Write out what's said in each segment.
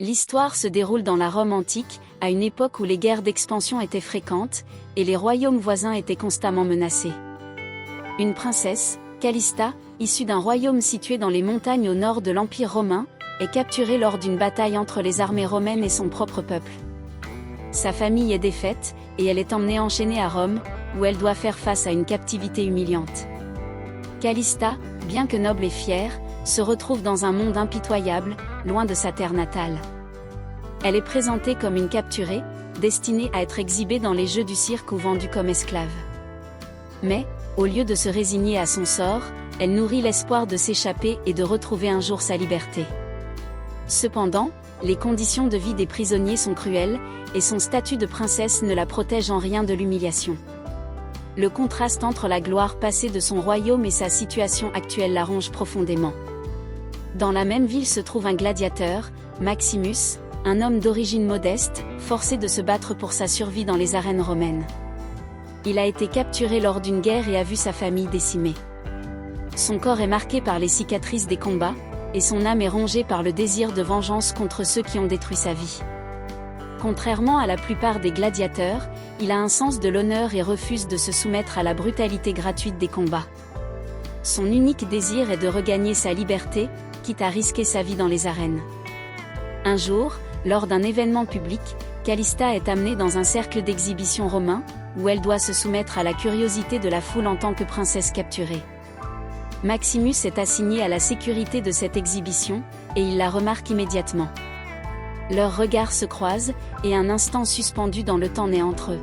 L'histoire se déroule dans la Rome antique, à une époque où les guerres d'expansion étaient fréquentes, et les royaumes voisins étaient constamment menacés. Une princesse, Calista, issue d'un royaume situé dans les montagnes au nord de l'Empire romain, est capturée lors d'une bataille entre les armées romaines et son propre peuple. Sa famille est défaite, et elle est emmenée enchaînée à Rome, où elle doit faire face à une captivité humiliante. Calista, bien que noble et fière, se retrouve dans un monde impitoyable, loin de sa terre natale. Elle est présentée comme une capturée, destinée à être exhibée dans les jeux du cirque ou vendue comme esclave. Mais, au lieu de se résigner à son sort, elle nourrit l'espoir de s'échapper et de retrouver un jour sa liberté. Cependant, les conditions de vie des prisonniers sont cruelles, et son statut de princesse ne la protège en rien de l'humiliation. Le contraste entre la gloire passée de son royaume et sa situation actuelle la ronge profondément. Dans la même ville se trouve un gladiateur, Maximus, un homme d'origine modeste, forcé de se battre pour sa survie dans les arènes romaines. Il a été capturé lors d'une guerre et a vu sa famille décimée. Son corps est marqué par les cicatrices des combats, et son âme est rongée par le désir de vengeance contre ceux qui ont détruit sa vie. Contrairement à la plupart des gladiateurs, il a un sens de l'honneur et refuse de se soumettre à la brutalité gratuite des combats. Son unique désir est de regagner sa liberté, quitte à risquer sa vie dans les arènes. Un jour, lors d'un événement public, Calista est amenée dans un cercle d'exhibition romain, où elle doit se soumettre à la curiosité de la foule en tant que princesse capturée. Maximus est assigné à la sécurité de cette exhibition, et il la remarque immédiatement. Leurs regards se croisent, et un instant suspendu dans le temps naît entre eux.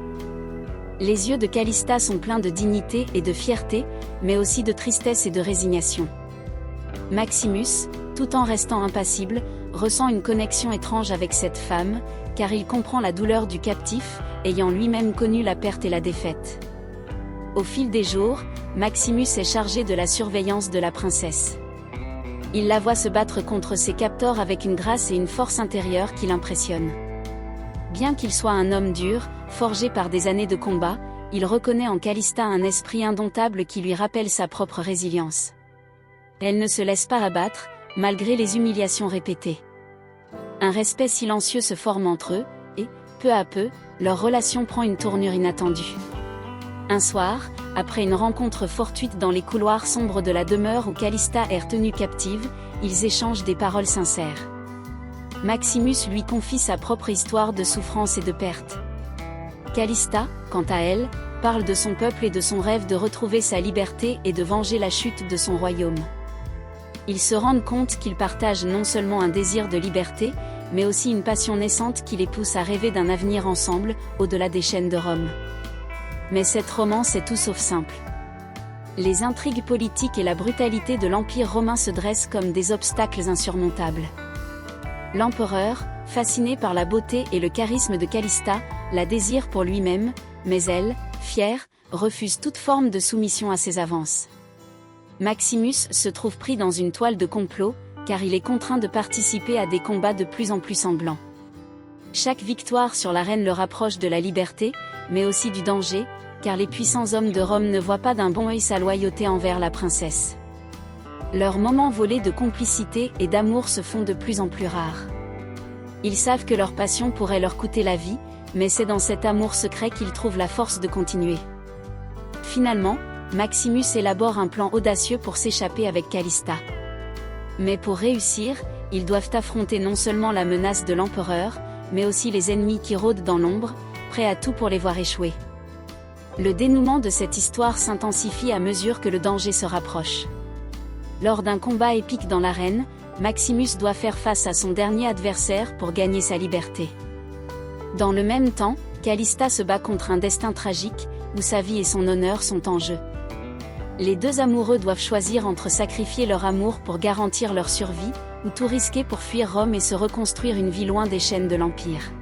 Les yeux de Calista sont pleins de dignité et de fierté, mais aussi de tristesse et de résignation. Maximus, tout en restant impassible, ressent une connexion étrange avec cette femme, car il comprend la douleur du captif, ayant lui-même connu la perte et la défaite. Au fil des jours, Maximus est chargé de la surveillance de la princesse. Il la voit se battre contre ses capteurs avec une grâce et une force intérieure qui l'impressionnent. Bien qu'il soit un homme dur, forgé par des années de combat, il reconnaît en Calista un esprit indomptable qui lui rappelle sa propre résilience. Elle ne se laisse pas abattre, malgré les humiliations répétées. Un respect silencieux se forme entre eux, et, peu à peu, leur relation prend une tournure inattendue. Un soir, après une rencontre fortuite dans les couloirs sombres de la demeure où Calista est retenue captive, ils échangent des paroles sincères. Maximus lui confie sa propre histoire de souffrance et de perte. Calista, quant à elle, parle de son peuple et de son rêve de retrouver sa liberté et de venger la chute de son royaume. Ils se rendent compte qu'ils partagent non seulement un désir de liberté, mais aussi une passion naissante qui les pousse à rêver d'un avenir ensemble, au-delà des chaînes de Rome. Mais cette romance est tout sauf simple. Les intrigues politiques et la brutalité de l'Empire romain se dressent comme des obstacles insurmontables. L'empereur, fasciné par la beauté et le charisme de Calista, la désire pour lui-même, mais elle, fière, refuse toute forme de soumission à ses avances. Maximus se trouve pris dans une toile de complot, car il est contraint de participer à des combats de plus en plus sanglants. Chaque victoire sur l'arène le rapproche de la liberté, mais aussi du danger, car les puissants hommes de Rome ne voient pas d'un bon œil sa loyauté envers la princesse. Leurs moments volés de complicité et d'amour se font de plus en plus rares. Ils savent que leur passion pourrait leur coûter la vie, mais c'est dans cet amour secret qu'ils trouvent la force de continuer. Finalement, Maximus élabore un plan audacieux pour s'échapper avec Calista. Mais pour réussir, ils doivent affronter non seulement la menace de l'empereur, mais aussi les ennemis qui rôdent dans l'ombre, prêts à tout pour les voir échouer. Le dénouement de cette histoire s'intensifie à mesure que le danger se rapproche. Lors d'un combat épique dans l'arène, Maximus doit faire face à son dernier adversaire pour gagner sa liberté. Dans le même temps, Calista se bat contre un destin tragique, où sa vie et son honneur sont en jeu. Les deux amoureux doivent choisir entre sacrifier leur amour pour garantir leur survie, ou tout risquer pour fuir Rome et se reconstruire une vie loin des chaînes de l'Empire.